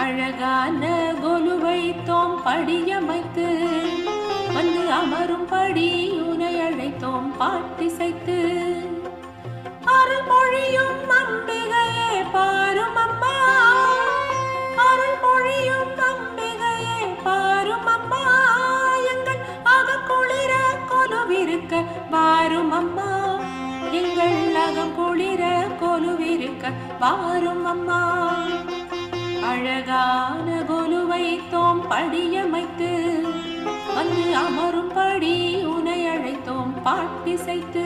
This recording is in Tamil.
அழகான கொலுவை தோம் படியமைத்து வந்து அமரும்படி உனை அழைத்தோம் பாட்டிசைத்து. அருள் பொழியும் அம்பிகையே பாரும் அம்மா, அருள் பொழியும் அம்பிகையே பாரும் அம்மா, எங்கள் அகக்குளிர கொலுவிருக்க வாரும் அம்மா, எங்கள் அகக்குளிர கொலுவிருக்க வாரும் அம்மா. அழகான கொலுவை தோம் படியமைத்து வந்து அமரும்படி உனை அழைத்தோம் பாட்டிசைத்து.